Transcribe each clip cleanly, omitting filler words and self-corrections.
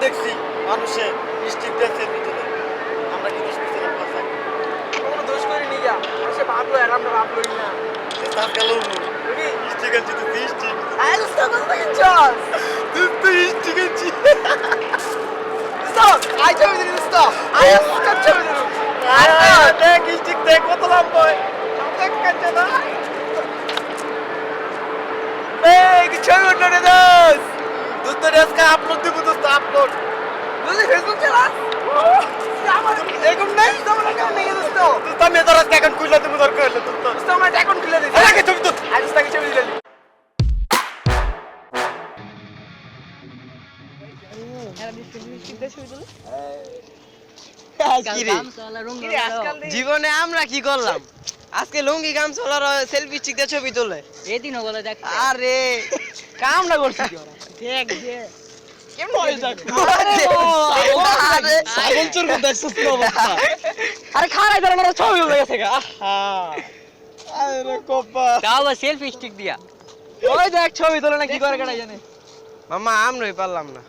দেখছি মানুষে স্টিক দিয়ে সেলফি তুলে, আমরা কি দোষ করছিলাম বাসায়? কোনো দোষ করিনি গা, সে ভাবলো আর আমরা ভাবলোই না। তার গেল স্টিক আনছি তো স্টিক, আই দোস্ত কত ইনচাস তুই স্টিক আনছি। দোস্ত আই ছবি দিলি দোস্ত, আই স্কাচ ছবি দিলি। দেখ স্টিক দেখ কত লম্বা, দেখ কাছে না এই কি ছবি উঠলো রে দোস্ত। দোস্ত আজকে আপলোড দিব, দোস্ত আপলোড। তুই ফেসবুক চালাস? আমার এরকম নাই, তোমার কেমন নেই দোস্ত? দোস্ত আমি তোর আজকে অ্যাকাউন্ট খুললে তুমি দরকার হলো দোস্ত। দোস্ত আমার অ্যাকাউন্ট খুলে দিস। আগে ছবি তো আই দোস্ত ছবি দিলি। জীবনে আমরা কি করলাম আজকে লুঙ্গি গাম চলার সেলফি স্টিক দিয়ে ছবি তোলে এদিনও বলে দেখ আরে কামটা করছি কি ওরা? দেখ দেখ কেমন হয় দেখ। আরে ছাগল চোর মতো দেখছিস কি অবস্থা? আরে খারাই ধরে আমার ছবি হয়ে গেছে গা আরে কোপা তাও আবার সেলফি স্টিক দিয়া ওই দেখ ছবি তোলে না কি করে কাটা জানে মামা আমরাই পারলাম না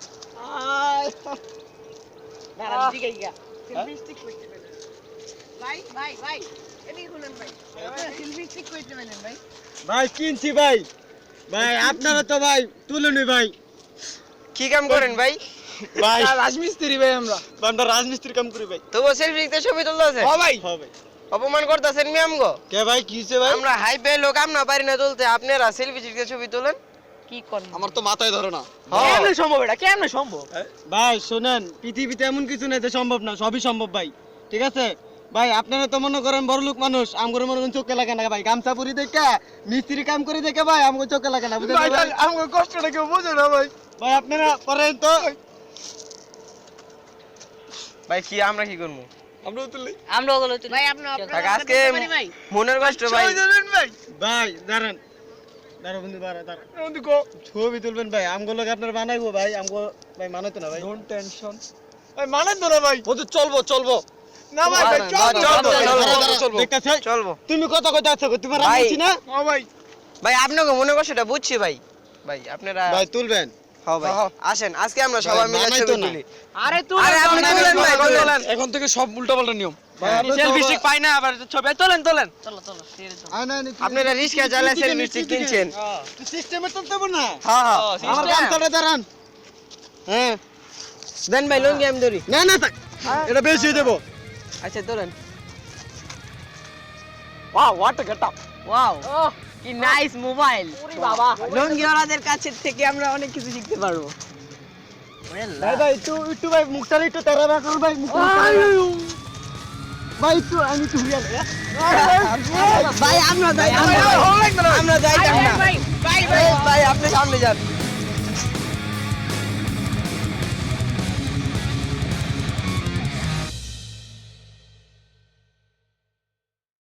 দাঁড়া ঠিক আছে গা। সেলফি স্টিক করতে পারেন। ভাই ভাই ভাই এদিকে শুনেন ভাই। সেলফি স্টিক করতে পারেন ভাই। ভাই কিনছি ভাই, ভাই আপনারা তো ভাই তুলুনি ভাই। কি কাম করেন ভাই ভাই রাজমিস্ত্রি ভাই আমরা। আমরা রাজমিস্ত্রির কাম করি ভাই। তবু সেলফি দিয়ে ছবি তুলতে আছে ও ভাই হ্যাঁ ভাই। অপমান করতেছেন মি আমগো কে ভাই কি হইছে ভাই? আমরা হাই পে লোক আমরা পারি না তুলতে আপনারা সেলফি স্টিক দিয়ে ছবি তোলেন কি কর আমার তো মাথায় ধরে না। কেমনে সম্ভব এটা কেমনে সম্ভব? ভাই শুনেন, পৃথিবীতে এমন কিছু নাই যে সম্ভব না, সবই সম্ভব ভাই। ঠিক আছে ভাই, আপনারা তো মনে করেন বড় লোক মানুষ, আমগরে মনে করেন চোখে লাগে না ভাই। গামছা পরি দেখে মিস্ত্রি কাম করে দেখে ভাই আমগো চোখে লাগে না, বুঝলেন ভাই ভাই? আমার কষ্টটা কেউ বোঝে না ভাই। ভাই আপনারা করেন তো। ভাই কি আমরা কি করবো আমরা তুলি আমরা ওগুলো তো ভাই আপনি থাক, আজকে মনের কষ্ট ভাই দিলেন ভাই। ভাই দাঁড়ান, দাঁড়ান বন্ধু, দাঁড়ান দাঁড়ান। বন্ধু কো ছবি তুলবেন ভাই, আমগো লোক আপনারা বানাইবো ভাই, আমগো ভাই মানাইতো না ভাই। Don't tension. ভাই মানেন তো না ভাই। বন্ধু চলবো চলবো। না ভাই ভাই চল চল। দেখতেছ চলবো তুমি কত কত আছো, তোমার ভাই। আমি না ও ভাই ভাই আপনাকে মনে কষ্টটা বুঝছি ভাই ভাই আপনারা ভাই তুলবেন। হ্যাঁ ভাই আসেন আজকে আমরা সবাই মিলে বানাই ছবি তো না। তুলি আরে তুই আরে আপনি তুলেন ভাই তুলেন এখন থেকে সব উল্টাপাল্টা নিয়ম ভাই। সেলফি স্টিক পাই না আবার ছবি তোলেন তোলেন। চলো চলো ছেড়ে দাও আয় না আপনারা রিস্কা চালা সেলফি স্টিক কিনছেন সিস্টেমে তুলতে হবে না। হ্যাঁ হ্যাঁ আমার গামছাটা দাঁড়ান। হ্যাঁ দেন ভাই লুঙ্গি আমি ধরি না না থাক, এটা বেশি হয়ে যাবো। আচ্ছা তোলেন wow what a getup. Wow ও কি নাইস মোবাইল ওরে বাবা লুঙ্গি ওনাদের কাছে থেকে আমরা অনেক কিছু শিখতে পারবো ভাই ভাই একটু ভাই মুখটা একটু তেরা রাখো ভাই, মুখটা ভাই একটু আমি একটু ঘুরিয়ে আনি, ভাই আমরা যাই আমরা যাই না ভাই ভাই ভাই আপনি সামনে যান